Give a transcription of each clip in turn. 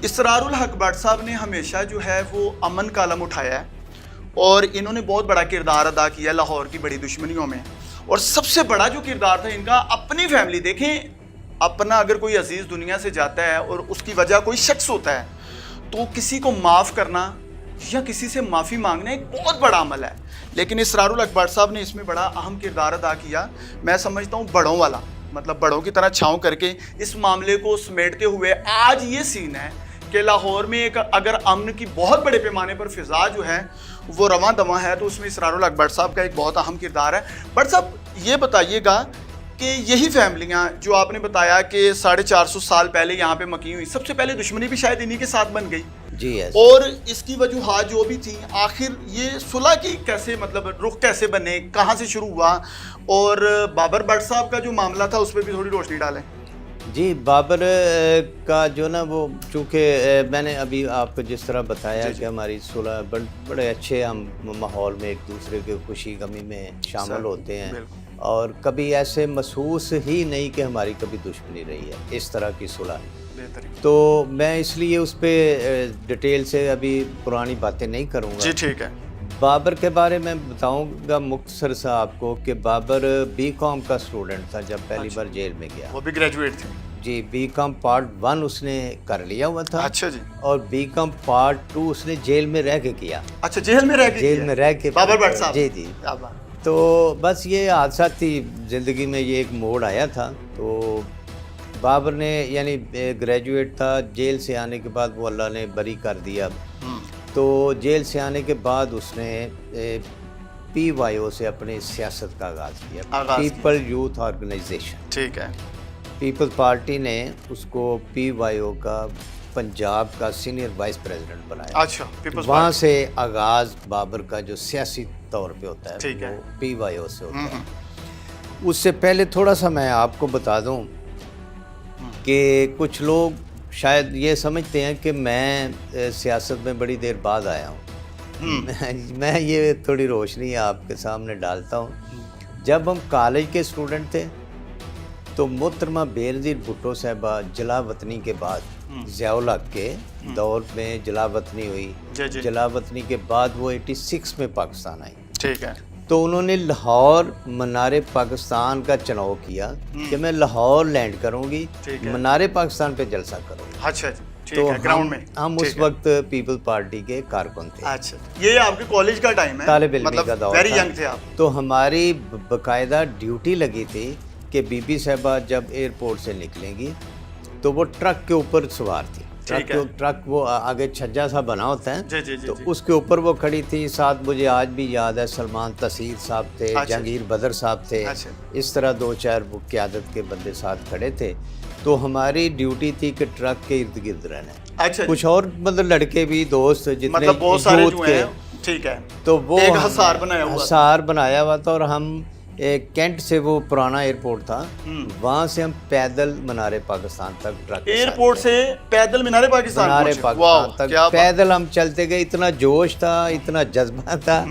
اسرار الحق but صاحب نے ہمیشہ جو ہے وہ امن کا علم اٹھایا ہے اور انہوں نے بہت بڑا کردار ادا کیا لاہور کی بڑی دشمنیوں میں. اور سب سے بڑا جو کردار تھا ان کا اپنی فیملی. دیکھیں اپنا اگر کوئی عزیز دنیا سے جاتا ہے اور اس کی وجہ کوئی شخص ہوتا ہے تو کسی کو معاف کرنا یا کسی سے معافی مانگنا ایک بہت بڑا عمل ہے. لیکن اسرار الحق بٹ صاحب نے اس میں بڑا اہم کردار ادا کیا. میں سمجھتا ہوں بڑوں والا, مطلب بڑوں کی طرح چھاؤں کر کے اس معاملے کو سمیٹتے ہوئے آج یہ سین ہے کہ لاہور میں ایک اگر امن کی بہت بڑے پیمانے پر فضا جو ہے وہ رواں دواں ہے تو اس میں اسرار الحق بٹ صاحب کا ایک بہت اہم کردار ہے. بٹ صاحب یہ بتائیے گا کہ یہی فیملیاں جو آپ نے بتایا کہ 450 سال پہلے یہاں پہ مکی ہوئی, سب سے پہلے دشمنی بھی شاید انہی کے ساتھ بن گئی جی. اور اس کی وجوہات جو بھی تھیں آخر یہ صلح کی کیسے مطلب رخ کیسے بنے, کہاں سے شروع ہوا, اور بابر بٹ صاحب کا جو معاملہ تھا اس پہ بھی تھوڑی روشنی ڈالیں. جی بابر کا جو نا وہ چونکہ میں نے ابھی آپ کو جس طرح بتایا کہ ہماری صلح بڑے اچھے ہم ماحول میں ایک دوسرے کے خوشی غمی میں شامل ہوتے ہیں اور کبھی ایسے محسوس ہی نہیں کہ ہماری کبھی دشمنی رہی ہے اس طرح کی صلح. تو میں اس لیے اس پہ ڈیٹیل سے ابھی پرانی باتیں نہیں کروں گا. جی ٹھیک ہے. بابر کے بارے میں بتاؤں گا مختصر سا آپ کو کہ بابر بی کام کا اسٹوڈنٹ تھا جب پہلی بار جیل میں گیا. وہ بھی گریجویٹ تھے. جی بی کام پارٹ 1 اس نے کر لیا ہوا تھا. اچھا جی. اور بی کام پارٹ 2 اس نے جیل میں رہ کے کیا. اچھا جیل میں رہ کے بابر بٹ صاحب. جی جی. تو بس یہ حادثات تھی زندگی میں, یہ ایک موڑ آیا تھا. تو بابر نے یعنی گریجویٹ تھا, جیل سے آنے کے بعد وہ اللہ نے بری کر دیا. تو جیل سے آنے کے بعد اس نے پی وائی او سے اپنی سیاست کا آغاز کیا, پیپل یوتھ آرگنائزیشن. ٹھیک ہے. پیپل پارٹی نے اس کو پی وائی او کا پنجاب کا سینئر وائس پریزیڈنٹ بنایا. اچھا. وہاں سے آغاز بابر کا جو سیاسی طور پہ ہوتا ہے وہ پی وائی او سے ہوتا ہے. اس سے پہلے تھوڑا سا میں آپ کو بتا دوں کہ کچھ لوگ شاید یہ سمجھتے ہیں کہ میں سیاست میں بڑی دیر بعد آیا ہوں. میں یہ تھوڑی روشنی آپ کے سامنے ڈالتا ہوں. جب ہم کالج کے اسٹوڈنٹ تھے تو محترمہ بینظیر بھٹو صاحبہ جلا وطنی کے بعد ضیاء الحق کے دور میں جلا وطنی ہوئی. جلا وطنی کے بعد وہ 86 میں پاکستان آئی. ٹھیک ہے. تو انہوں نے لاہور منار پاکستان کا چناؤ کیا کہ میں لاہور لینڈ کروں گی, منار پاکستان پہ جلسہ کروں گی. اچھا تو ہم اس وقت پیپل پارٹی کے کارکن تھے. اچھا. یہ آپ کے کالج کا ٹائم ہے, طالب علمی کا دور ویری ینگ تھے آپ. تو ہماری باقاعدہ ڈیوٹی لگی تھی کہ بی بی صاحبہ جب ایئرپورٹ سے نکلیں گی تو وہ ٹرک کے اوپر سوار تھی. ٹرک وہ آگے چھجا سا بنا ہوتا ہے تو اس کے اوپر وہ کھڑی تھی. ساتھ مجھے آج بھی یاد ہے سلمان تسیر صاحب تھے, جہانگیر بدر صاحب تھے, اس طرح 2-4 وہ قیادت کے بندے ساتھ کھڑے تھے. تو ہماری ڈیوٹی تھی کہ ٹرک کے ارد گرد رہنا. کچھ اور مطلب لڑکے بھی دوست جتنے یوتھ کے, ٹھیک ہے, تو وہ حصار بنایا ہوا تھا. اور ہم کینٹ سے وہ پرانا ایئرپورٹ تھا, وہاں سے ہم پیدل منار پاکستان تک ٹرک, ایئرپورٹ سے پیدل منار پاکستان تک پیدل ہم چلتے گئے. اتنا جوش تھا, اتنا جذبہ تھا.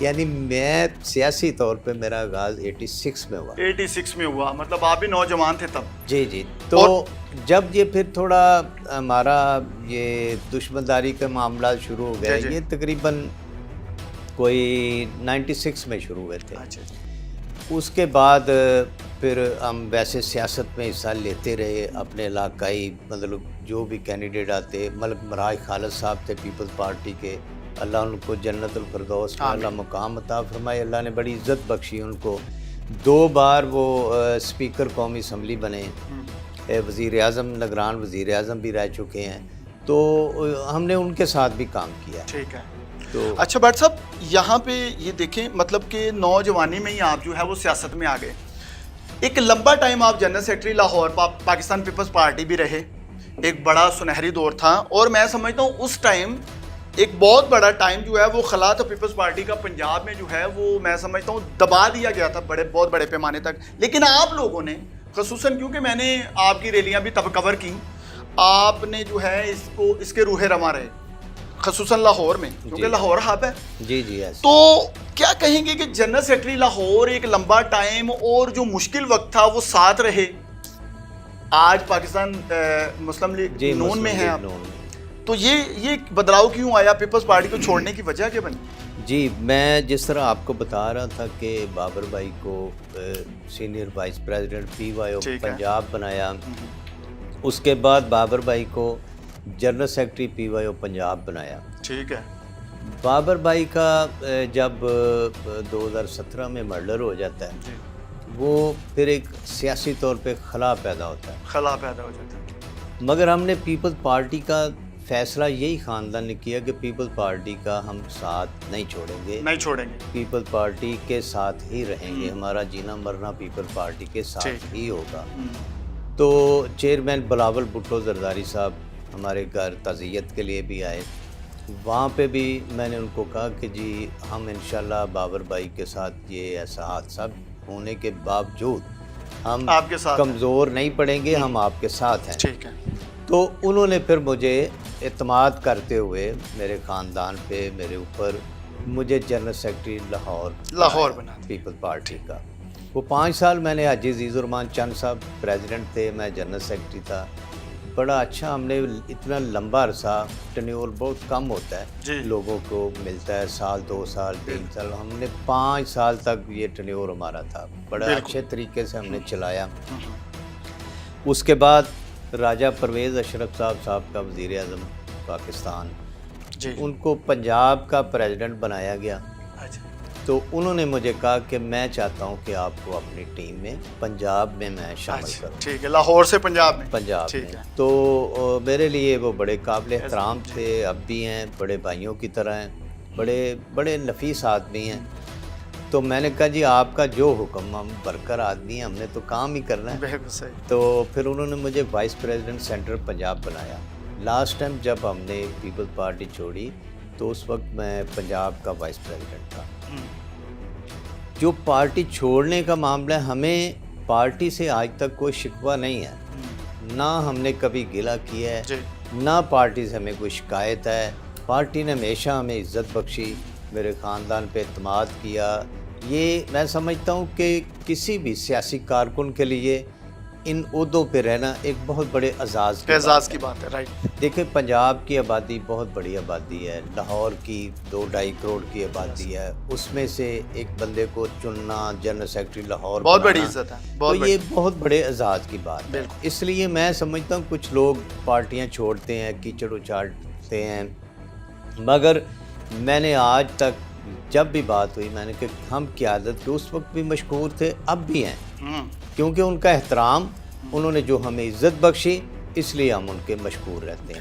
یعنی میں سیاسی طور پہ میرا آغاز 86 میں ہوا. 86 میں ہوا, مطلب آپ بھی نوجوان تھے تب. جی جی. تو جب یہ پھر تھوڑا ہمارا یہ دشمنداری کا معاملہ شروع ہو گیا, یہ تقریباً کوئی 96 میں شروع ہوئے تھے. اس کے بعد پھر ہم ویسے سیاست میں حصہ لیتے رہے. اپنے علاقائی مطلب جو بھی کینڈیڈیٹ آتے, ملک مراج خالد صاحب تھے پیپلز پارٹی کے, اللہ ان کو جنت الفردوس میں اللہ مقام عطا فرمائے. اللہ نے بڑی عزت بخشی ان کو. 2 بار وہ اسپیکر قومی اسمبلی بنے, وزیر اعظم نگران وزیر اعظم بھی رہ چکے ہیں. تو ہم نے ان کے ساتھ بھی کام کیا. ٹھیک ہے. اچھا بٹ صاحب یہاں پہ یہ دیکھیں مطلب کہ نوجوانی میں ہی آپ جو ہے وہ سیاست میں آ گئے. ایک لمبا ٹائم آپ جنرل سیکرٹری لاہور پاکستان پیپلز پارٹی بھی رہے, ایک بڑا سنہری دور تھا. اور میں سمجھتا ہوں اس ٹائم ایک بہت بڑا ٹائم جو ہے وہ خلا تھا پیپلز پارٹی کا پنجاب میں, جو ہے وہ میں سمجھتا ہوں دبا دیا گیا تھا بہت بڑے پیمانے تک. لیکن آپ لوگوں نے خصوصاً, کیونکہ میں نے آپ کی ریلیاں بھی تب کور کی, آپ نے جو ہے اس کے روح رواں رہے, خصوصاً لاہور میں, کیونکہ لاہور ہب ہے. جی جی. تو کیا کہیں گے کہ جنرل سیکرٹری لاہور ایک لمبا ٹائم اور جو مشکل وقت تھا وہ ساتھ رہے. آج پاکستان مسلم لیگ نون میں ہیں آپ, تو یہ بدلاؤ کیوں آیا, پیپلز پارٹی کو چھوڑنے کی وجہ کیا بنی؟ جی میں جس طرح آپ کو بتا رہا تھا کہ بابر بھائی کو سینئر وائس پریزیڈنٹ پی وائی او پنجاب بنایا, اس کے بعد بابر بھائی کو جنرل سیکرٹری پی وائی او پنجاب بنایا. ٹھیک ہے. بابر بھائی کا جب 2017 میں مرڈر ہو جاتا ہے, وہ پھر ایک سیاسی طور پہ خلا پیدا ہوتا ہے. خلا پیدا ہو جاتا ہے. مگر ہم نے پیپلز پارٹی کا فیصلہ یہی خاندان نے کیا کہ پیپلز پارٹی کا ہم ساتھ نہیں چھوڑیں گے, پیپلز پارٹی کے ساتھ ہی رہیں گے, ہمارا جینا مرنا پیپلز پارٹی کے ساتھ ہی ہوگا. تو چیئرمین بلاول بھٹو زرداری صاحب ہمارے گھر تعزیت کے لیے بھی آئے. وہاں پہ بھی میں نے ان کو کہا کہ جی ہم انشاءاللہ بابر بھائی کے ساتھ یہ ایسا حادثہ ہونے کے باوجود ہم آپ کے ساتھ کمزور نہیں پڑیں گے, ہم آپ کے ساتھ ہیں. ٹھیک ہے. تو انہوں نے پھر مجھے اعتماد کرتے ہوئے میرے خاندان پہ, میرے اوپر, مجھے جنرل سیکرٹری لاہور بنا پیپل پارٹی کا. وہ 5 سال میں نے حاجی عزیز الرحمان چند صاحب پریزیڈنٹ تھے, میں جنرل سیکرٹری تھا. بڑا اچھا, ہم نے اتنا لمبا عرصہ, ٹینیور بہت کم ہوتا ہے لوگوں کو ملتا ہے, سال 2 سال 3 سال, ہم نے 5 سال تک یہ ٹینیور ہمارا تھا. بڑا اچھے طریقے سے ہم نے چلایا. اس کے بعد راجہ پرویز اشرف صاحب کا وزیر اعظم پاکستان, ان کو پنجاب کا پریزیڈنٹ بنایا گیا. تو انہوں نے مجھے کہا کہ میں چاہتا ہوں کہ آپ کو اپنی ٹیم میں پنجاب میں شامل کروں. ٹھیک ہے. لاہور سے پنجاب میں. تو میرے لیے وہ بڑے قابل احترام تھے, اب بھی ہیں, بڑے بھائیوں کی طرح ہیں, بڑے نفیس آدمی ہیں. تو میں نے کہا جی آپ کا جو حکم, ہم ورکر آدمی ہیں, ہم نے تو کام ہی کرنا ہے. تو پھر انہوں نے مجھے وائس پریزیڈنٹ سینٹرل پنجاب بنایا. لاسٹ ٹائم جب ہم نے پیپلز پارٹی چھوڑی تو اس وقت میں پنجاب کا وائس پریزیڈنٹ تھا. جو پارٹی چھوڑنے کا معاملہ ہے, ہمیں پارٹی سے آج تک کوئی شکوہ نہیں ہے, نہ ہم نے کبھی گلہ کیا ہے, نہ پارٹی سے ہمیں کوئی شکایت ہے. پارٹی نے ہمیشہ ہمیں عزت بخشی, میرے خاندان پہ اعتماد کیا. یہ میں سمجھتا ہوں کہ کسی بھی سیاسی کارکن کے لیے ان عہدوں پہ رہنا ایک بہت بڑے اعزاز کی بات ہے. رائٹ. دیکھیں پنجاب کی آبادی بہت بڑی آبادی ہے, لاہور کی 2-2.5 کروڑ کی آبادی ہے, اس میں سے ایک بندے کو چننا جنرل سیکرٹری لاہور بہت بڑی عزت ہے. تو یہ بہت بڑے اعزاز کی بات ہے. اس لیے میں سمجھتا ہوں کچھ لوگ پارٹیاں چھوڑتے ہیں, کیچڑ اچاڑتے ہیں, مگر میں نے آج تک جب بھی بات ہوئی میں نے کہ ہم قیادت کے اس وقت بھی مشکور تھے, اب بھی ہیں, کیونکہ ان کا احترام, انہوں نے جو ہمیں عزت بخشی, اس لیے ہم ان کے مشکور رہتے ہیں.